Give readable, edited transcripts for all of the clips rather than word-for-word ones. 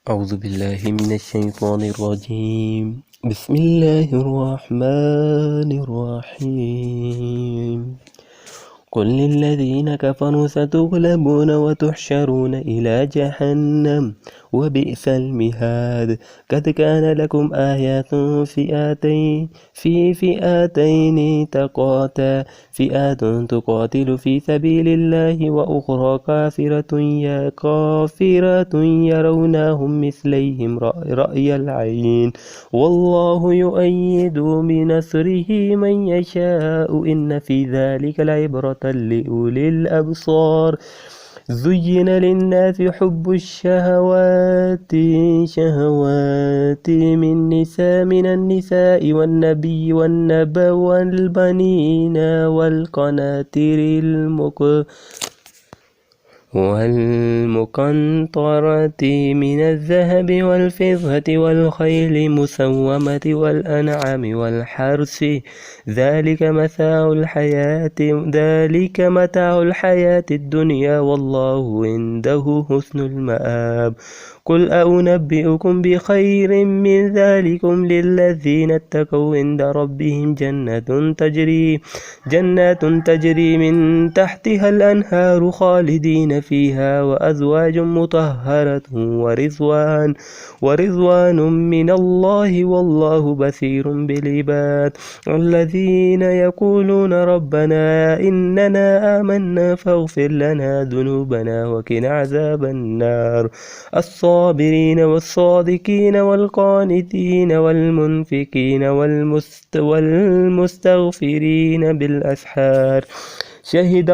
أعوذ بالله من الشيطان الرجيم. بسم الله الرحمن الرحيم. قل للذين كفروا ستغلبون وتحشرون إلى جهنم وبئس المهاد. قد كان لكم آيات في فئتين تقاتا، فئة تقاتل في سبيل الله وأخرى كافرة يرونهم مثليهم رأي العين، والله يؤيد بنصره من يشاء، إن في ذلك العبرة لأولي الأبصار. زين للناس حب الشهوات من النساء والنبي والبنين والمقنطرة من الذهب والفضة والخيل المسومة والأنعام والحرث، ذلك متاع الحياة الدنيا، والله عنده حسن المآب. قل أنبئكم بخير من ذلكم للذين اتقوا عند ربهم جنات تجري من تحتها الأنهار خالدين فيها، وأزواج مطهرة ورضوان من الله، والله بصير بالعباد. الذين يقولون ربنا إننا آمنا فاغفر لنا ذنوبنا وقنا عذاب النار. الصابرين والصادقين والقانتين والمنفقين والمستغفرين بالأسحار. شهد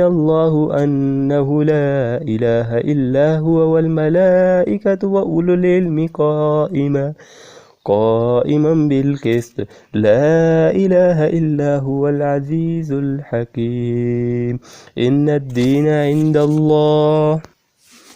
الله أنه لا إله إلا هو والملائكة وأولو العلم قائما بالقسط، لا إله إلا هو العزيز الحكيم. إن الدين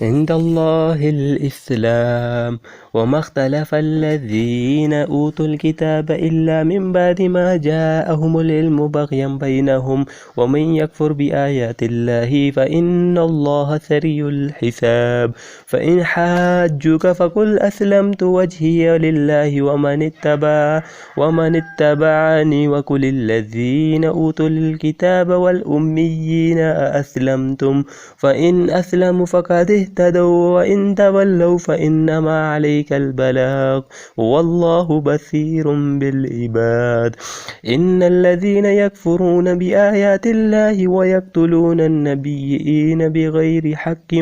عند الله الإسلام، وما اختلف الذين أوتوا الكتاب إلا من بعد ما جاءهم العلم بغيا بينهم، ومن يكفر بآيات الله فإن الله سريع الحساب. فإن حاجوك فقل أسلمت وجهي لله ومن اتبعني، وقل الذين أوتوا الكتاب والأميين أأسلمتم، فإن أسلموا فقد اهتدوا، وإن تولوا فإنما عليك البلاغ، والله بصير بالعباد. إن الذين يكفرون بآيات الله ويقتلون النبيين بغير حق